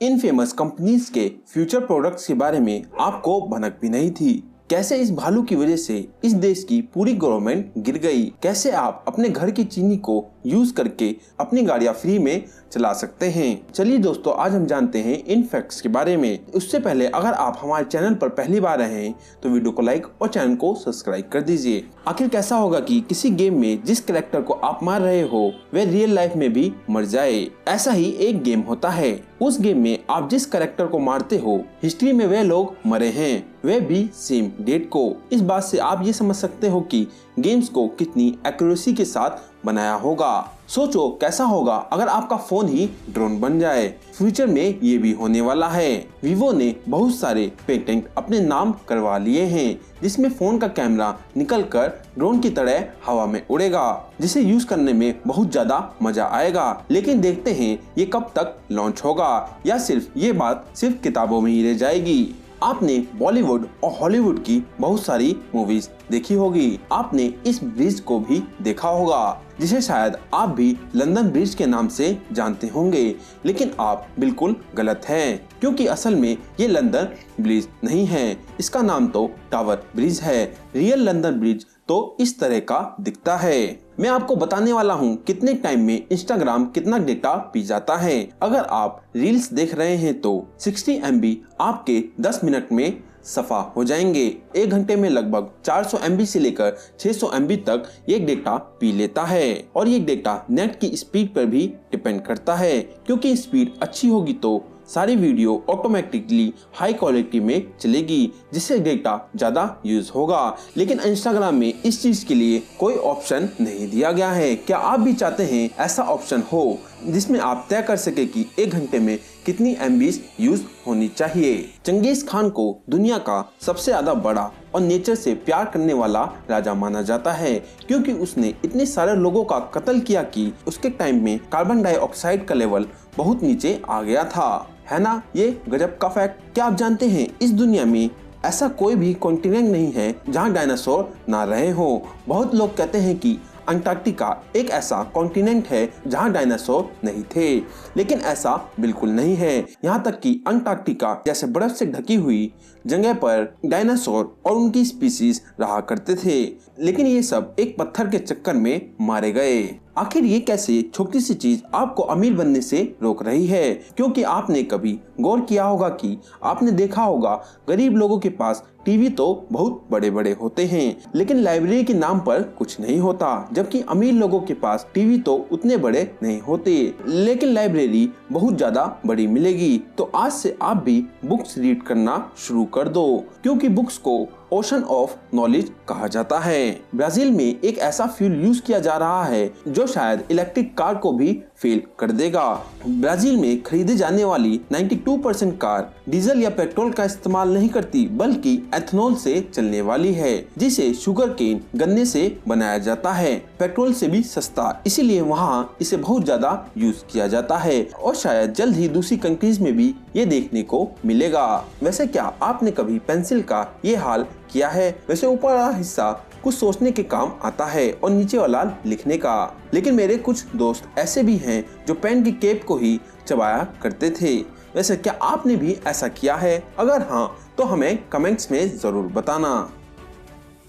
इन famous companies के future products के बारे में आपको भनक भी नहीं थी। कैसे इस भालू की वजह से इस देश की पूरी गवर्नमेंट गिर गई। कैसे आप अपने घर की चीनी को यूज करके अपनी गाड़ियां फ्री में चला सकते हैं। चलिए दोस्तों, आज हम जानते हैं इन फैक्ट्स के बारे में। उससे पहले अगर आप हमारे चैनल पर पहली बार आए हैं तो वीडियो को लाइक और चैनल को सब्सक्राइब कर दीजिए। आखिर कैसा होगा कि किसी गेम में जिस कैरेक्टर को आप मार रहे हो वह रियल लाइफ में भी मर जाए। ऐसा ही एक गेम होता है। उस गेम में आप जिस कैरेक्टर को मारते हो हिस्ट्री में वह लोग मरे हैं, वह भी सेम डेट को। इस बात से आप ये समझ सकते हो कि गेम्स को कितनी एक्यूरेसी के साथ बनाया होगा। सोचो कैसा होगा अगर आपका फोन ही ड्रोन बन जाए। फ्यूचर में ये भी होने वाला है। वीवो ने बहुत सारे पेटेंट अपने नाम करवा लिए हैं, जिसमें फोन का कैमरा निकलकर ड्रोन की तरह हवा में उड़ेगा, जिसे यूज करने में बहुत ज्यादा मजा आएगा। लेकिन देखते हैं ये कब तक लॉन्च होगा या सिर्फ ये बात सिर्फ किताबों में ही रह जाएगी। आपने बॉलीवुड और हॉलीवुड की बहुत सारी मूवीज देखी होगी। आपने इस ब्रिज को भी देखा होगा, जिसे शायद आप भी लंदन ब्रिज के नाम से जानते होंगे। लेकिन आप बिल्कुल गलत हैं, क्योंकि असल में ये लंदन ब्रिज नहीं है। इसका नाम तो टावर ब्रिज है। रियल लंदन ब्रिज तो इस तरह का दिखता है। मैं आपको बताने वाला हूँ कितने टाइम में इंस्टाग्राम कितना डेटा पी जाता है। अगर आप रील्स देख रहे हैं तो 60 MB आपके 10 मिनट में सफा हो जाएंगे। 1 घंटे में लगभग 400 MB से लेकर 600 MB तक ये डेटा पी लेता है। और ये डेटा नेट की स्पीड पर भी डिपेंड करता है, क्योंकि स्पीड अच्छी होगी तो सारी वीडियो ऑटोमेटिकली हाई क्वालिटी में चलेगी, जिससे डेटा ज्यादा यूज होगा। लेकिन इंस्टाग्राम में इस चीज के लिए कोई ऑप्शन नहीं दिया गया है। क्या आप भी चाहते हैं ऐसा ऑप्शन हो जिसमें आप तय कर सके कि 1 घंटे में कितनी MB यूज होनी चाहिए। चंगेज खान को दुनिया का सबसे ज्यादा बड़ा और नेचर से प्यार करने वाला राजा माना जाता है, क्योंकि उसने इतने सारे लोगों का कत्ल किया कि उसके टाइम में कार्बन डाइऑक्साइड का लेवल बहुत नीचे आ गया था। है ना ये गजब का फैक्ट। क्या आप जानते हैं इस दुनिया में ऐसा कोई भी कॉन्टिनेंट नहीं है जहां डायनासोर ना रहे हो। बहुत लोग कहते हैं कि अंटार्कटिका एक ऐसा कॉन्टिनेंट है जहां डायनासोर नहीं थे, लेकिन ऐसा बिल्कुल नहीं है। यहाँ तक कि अंटार्कटिका जैसे बर्फ से ढकी हुई जगह पर डायनासोर और उनकी स्पीसीज रहा करते थे, लेकिन ये सब एक पत्थर के चक्कर में मारे गए। आखिर ये कैसे छोटी सी चीज आपको अमीर बनने से रोक रही है? क्योंकि आपने कभी गौर किया होगा कि आपने देखा होगा गरीब लोगों के पास टीवी तो बहुत बड़े बड़े होते हैं, लेकिन लाइब्रेरी के नाम पर कुछ नहीं होता। जबकि अमीर लोगों के पास टीवी तो उतने बड़े नहीं होते, लेकिन लाइब्रेरी बहुत ज्यादा बड़ी मिलेगी। तो आज से आप भी बुक्स रीड करना शुरू कर दो, क्योंकि बुक्स को ओशन ऑफ नॉलेज कहा जाता है। ब्राजील में एक ऐसा फ्यूल यूज किया जा रहा है जो शायद इलेक्ट्रिक कार को भी फेल कर देगा। ब्राजील में खरीदे जाने वाली 92% कार डीजल या पेट्रोल का इस्तेमाल नहीं करती, बल्कि एथेनॉल से चलने वाली है, जिसे शुगर केन गन्ने से बनाया जाता है। पेट्रोल से भी सस्ता, इसीलिए वहाँ इसे बहुत ज्यादा यूज किया जाता है और शायद जल्द ही दूसरी कंट्रीज में भी ये देखने को मिलेगा। वैसे क्या आपने कभी पेंसिल का ये हाल किया है? वैसे ऊपर वाला हिस्सा कुछ सोचने के काम आता है और नीचे वाला लिखने का। लेकिन मेरे कुछ दोस्त ऐसे भी हैं जो पेन की केप को ही चबाया करते थे। वैसे क्या आपने भी ऐसा किया है? अगर हाँ तो हमें कमेंट्स में जरूर बताना।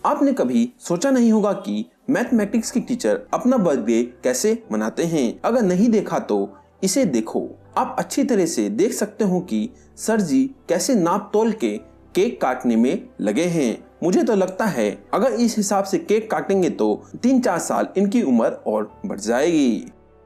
आपने कभी सोचा नहीं होगा कि मैथमेटिक्स की टीचर अपना बर्थडे कैसे मनाते हैं? अगर नहीं देखा तो इसे देखो। आप अच्छी तरह से देख सकते हो कि सर जी कैसे नाप तोल के केक काटने में लगे हैं। मुझे तो लगता है अगर इस हिसाब से केक काटेंगे तो 3-4 साल इनकी उम्र और बढ़ जाएगी।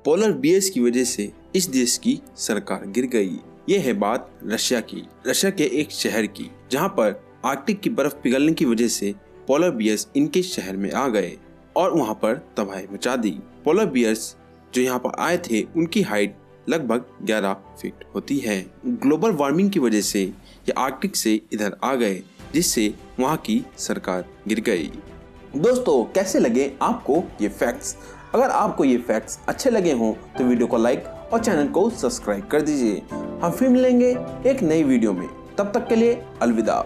पोलर बियर्स की वजह से इस देश की सरकार गिर गई। ये है बात रशिया की। रशिया के एक शहर की, जहां पर आर्कटिक की बर्फ पिघलने की वजह से पोलर बियर्स इनके शहर में आ गए और वहां पर तबाही मचा दी। पोलर बियर्स जो यहाँ पर आए थे उनकी हाइट लगभग 11 फीट होती है। ग्लोबल वार्मिंग की वजह से ये आर्कटिक से इधर आ गए, जिससे वहाँ की सरकार गिर गई। दोस्तों कैसे लगे आपको ये फैक्ट्स? अगर आपको ये फैक्ट्स अच्छे लगे हों तो वीडियो को लाइक और चैनल को सब्सक्राइब कर दीजिए। हम फिर मिलेंगे एक नई वीडियो में। तब तक के लिए अलविदा।